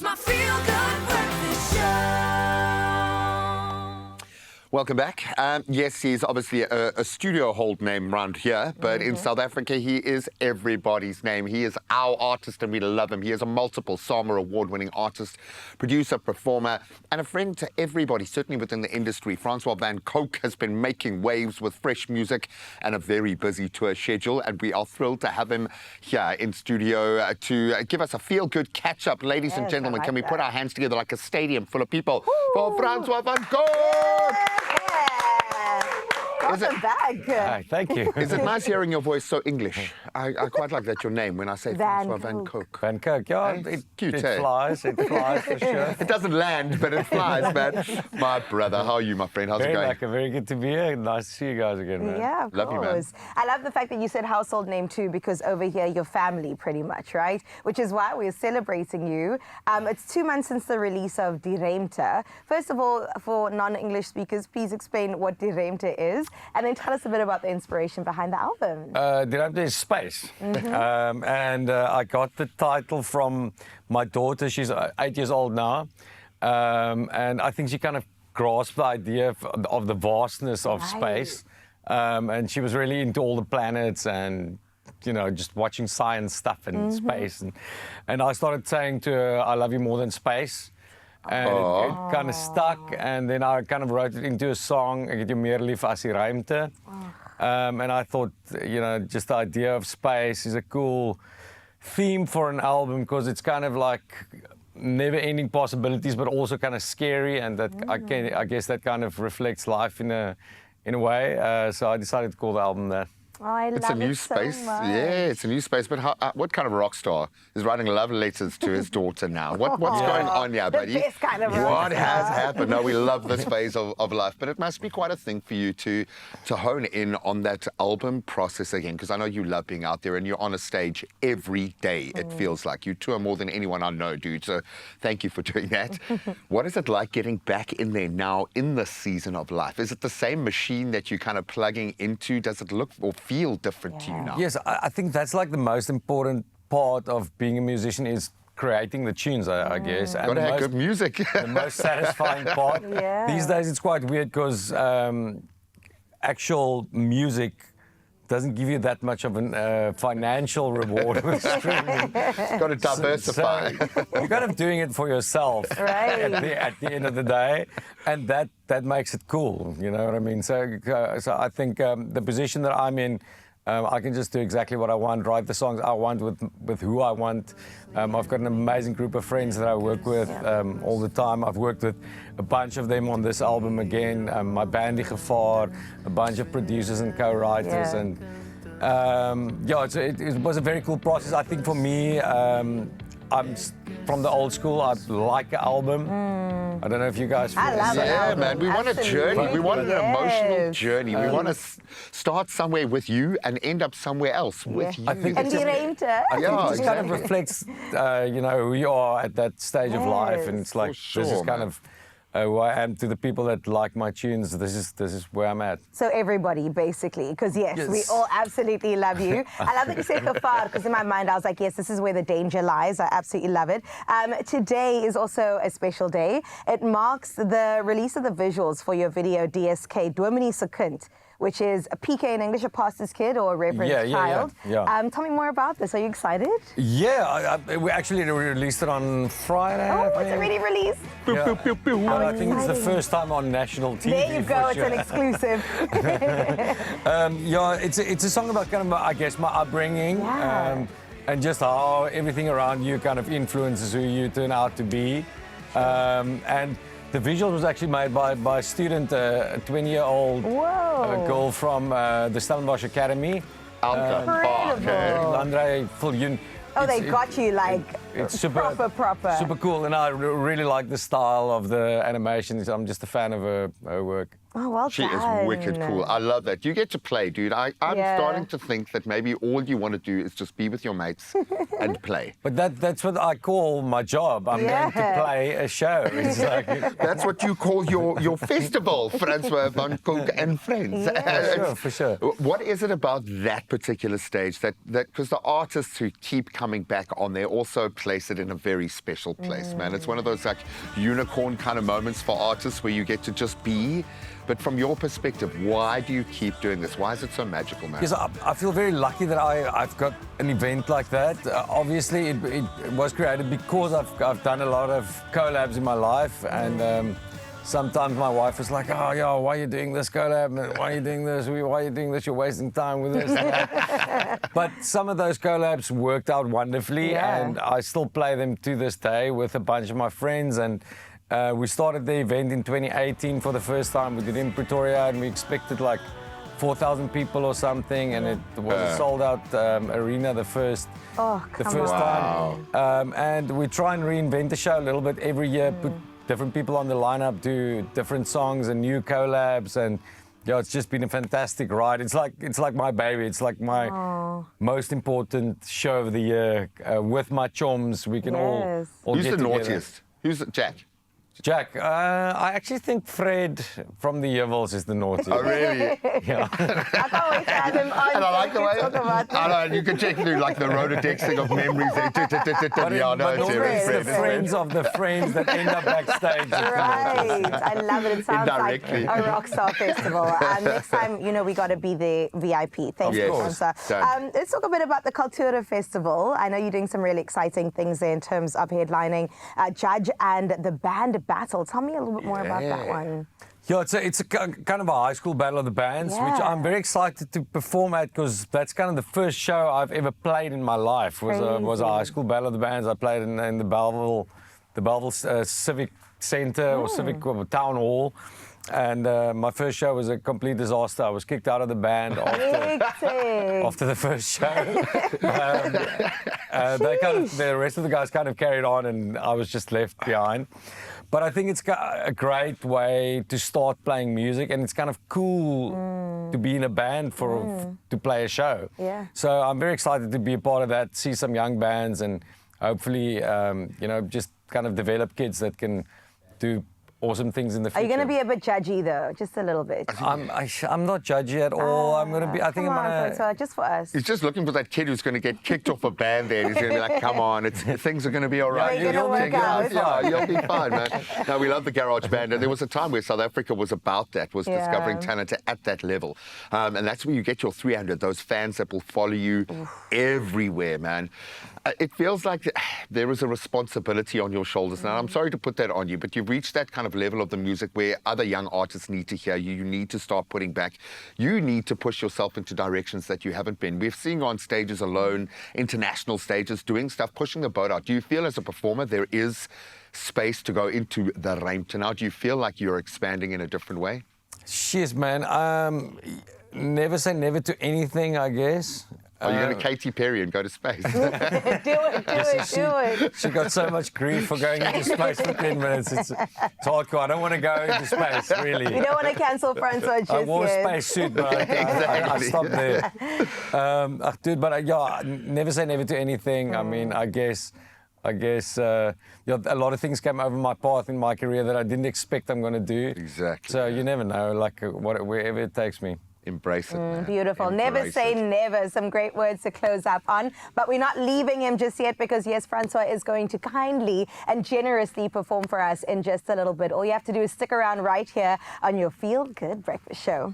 my feel-good breakfast show. Welcome back. Yes, he's obviously a studio hold name around here, but in South Africa, he is everybody's name. He is our artist, and we love him. He is a multiple SAMA award-winning artist, producer, performer, and a friend to everybody, certainly within the industry. Francois Van Coke has been making waves with fresh music and a very busy tour schedule, and we are thrilled to have him here in studio to give us a feel-good catch-up. Ladies and gentlemen, can we put our hands together like a stadium full of people for Francois Van Coke? Welcome back. Hi, thank you. Is it nice hearing your voice so English? I quite like that, your name, when I say Francois Van Coke. Van Coke, yeah, Cute, it eh? flies for sure. It doesn't land, but it flies, man. My brother, how are you, my friend? How's it Very going? lucky, very good to be here. Nice to see you guys again, man. Yeah, of Love you, man. course. I love the fact that you said household name too, because over here you're family pretty much, right? Which is why we're celebrating you. It's 2 months since the release of Ruimte. First of all, for non-English speakers, please explain what Ruimte is, and then tell us a bit about the inspiration behind the album. Ruimte is space. And I got the title from my daughter. She's 8 years old now. And I think she kind of grasped the idea of the vastness of space. And she was really into all the planets and, you know, just watching science stuff in space. And I started saying to her, I love you more than space. And it kind of stuck, and then I kind of wrote it into a song, Ek het jou meer lief as die ruimte. And I thought, you know, just the idea of space is a cool theme for an album, because it's kind of like never-ending possibilities, but also kind of scary, and that I guess that kind of reflects life in a way. So I decided to call the album that. Oh, I It's a love new it so space. much. Yeah, it's a new space. But what kind of rock star is writing love letters to his daughter now? What's going on here, buddy? The best kind of rock What has star. happened? No, we love this phase of life. But it must be quite a thing for you to hone in on that album process again, because I know you love being out there and you're on a stage every day, it feels like. You tour more than anyone I know, dude. So thank you for doing that. What is it like getting back in there now in this season of life? Is it the same machine that you're kind of plugging into? Does it look or feel different to you now? Yes, I think that's like the most important part of being a musician is creating the tunes, I guess. And Gotta have good music. the most satisfying part. Yeah. These days it's quite weird because actual music doesn't give you that much of a financial reward with streaming. Got to diversify. So you're kind of doing it for yourself Right. at the end of the day, and that makes it cool, you know what I mean? So I think the position that I'm in, I can just do exactly what I want, write the songs I want with who I want. I've got an amazing group of friends that I work with all the time. I've worked with a bunch of them on this album again. My band Die Gevaar, a bunch of producers and co-writers. Yeah. And it was a very cool process. I think for me, I'm from the old school. I like an album. I don't know if you guys feel I love the it. same. Yeah, man, we want a journey. We want an emotional Yes. journey. We want to start somewhere with you and end up somewhere else with you. I think And it's just- Ruimte. I think Yeah, it just kind of exactly. reflects, you know, who you are at that stage of life, and it's like For this is sure, kind man. of who I am to the people that like my tunes. This is where I'm at. So everybody, basically, because yes, we Yes. all absolutely love you. I love that you said Gevaar, because in my mind I was like, yes, this is where the danger lies. I absolutely love it. Today is also a special day. It marks the release of the visuals for your video DSK, Dominee se Kind, which is a PK in English, a pastor's kid or a reverend child. yeah. Tell me more about this. Are you excited? Yeah, we actually released it on Friday. Oh, I it's think. already released. Yeah. But I think it's the exciting. first time on national TV. There you go. for It's sure. an exclusive. It's a song about kind of, I guess, my upbringing. Yeah. And just how everything around you kind of influences who you turn out to be. And the visual was actually made by a student, a 20-year-old Whoa. girl from the Stellenbosch Academy. Alka Park, eh? Andre Viljoen. Oh, they got you like It's super proper. Super cool, and I really like the style of the animations. I'm just a fan of her work. Oh, well She done. is wicked cool. I love that. You get to play, dude. I'm Yeah. starting to think that maybe all you want to do is just be with your mates and play. But that's what I call my job. I'm going to Yeah. play a show. It's like, That's what you call your festival, Francois van Kook and friends. for sure. What is it about that particular stage that because the artists who keep coming back on there also place it in a very special place, man. It's one of those like unicorn kind of moments for artists where you get to just be. But from your perspective, why do you keep doing this? Why is it so magical, man? Because I feel very lucky that I've got an event like that. Obviously, it was created because I've done a lot of collabs in my life, and sometimes my wife is like, "Oh, yeah, why are you doing this collab? Why are you doing this? Why are you doing this? You're wasting time with this." But some of those collabs worked out wonderfully, Yeah. and I still play them to this day with a bunch of my friends. And we started the event in 2018 for the first time. We did it in Pretoria, and we expected like 4,000 people or something, and it was a sold-out arena the first time. And we try and reinvent the show a little bit every year, put different people on the lineup, do different songs and new collabs, and yeah, it's just been a fantastic ride. It's like my baby. It's like my most important show of the year. With my chums, we can all Who's get the together. naughtiest? Who's Jack? Jack, I actually think Fred from the Yevils is the naughty. Oh, really? Yeah. I can't wait to have him on. And I like the way. Talk about that. I know, you can check through like the Rolodex of memories. Yeah, no, But it's normally it's Fred. the friends of the friends that end up backstage. Right, I love it. It sounds like Indirectly. a rock star festival. Next time, we got to be the VIP. Thank you, Yes, Francois. done. Let's talk a bit about the Cultura Festival. I know you're doing some really exciting things there in terms of headlining Judge and the band battle. Tell me a little bit more about that one. Yeah, it's a kind of a high school battle of the bands, which Yeah. I'm very excited to perform at because that's kind of the first show I've ever played in my life. Was a high school battle of the bands. I played in the Belleville Civic Center or Civic Town Hall. And my first show was a complete disaster. I was kicked out of the band after the first show. The rest of the guys kind of carried on, and I was just left behind. But I think it's a great way to start playing music, and it's kind of cool to be in a band to play a show. Yeah. So I'm very excited to be a part of that, see some young bands, and hopefully, just kind of develop kids that can do awesome things in the Are future. you going to be a bit judgy though? Just a little bit. I'm not judgy at all. I'm going to be. I think Come I'm on, going to. Francois, just for us. He's just looking for that kid who's going to get kicked off a band there. He's going to be like, come on, things are going to be all right. They're gonna work out. Yeah, you'll be fine, man. No, we love the garage band. And there was a time where South Africa was about that, was discovering talent at that level. And that's where you get your 300, those fans that will follow you everywhere, man. It feels like there is a responsibility on your shoulders. Now, I'm sorry to put that on you, but you've reached that kind of level of the music where other young artists need to hear you. You need to start putting back. You need to push yourself into directions that you haven't been. We've seen you on stages alone, international stages, doing stuff, pushing the boat out. Do you feel as a performer there is space to go into the Ruimte now? Do you feel like you're expanding in a different way? Cheers, man. Never say never to anything, I guess. Are you going to Katy Perry and go to space? Do it. She got so much grief for going into space for 10 minutes. It's hardcore. I don't want to go into space, really. You don't want to cancel Francois just I wore a yet. spacesuit, but I stopped there. Dude, but never say never to anything. I mean, I guess a lot of things came over my path in my career that I didn't expect I'm going to do. Exactly. So you never know, like wherever it takes me. Embrace it, man. Beautiful. Never Embrace say it. never. Some great words to close up on. But we're not leaving him just yet because, yes, Francois is going to kindly and generously perform for us in just a little bit. All you have to do is stick around right here on your Feel Good Breakfast Show.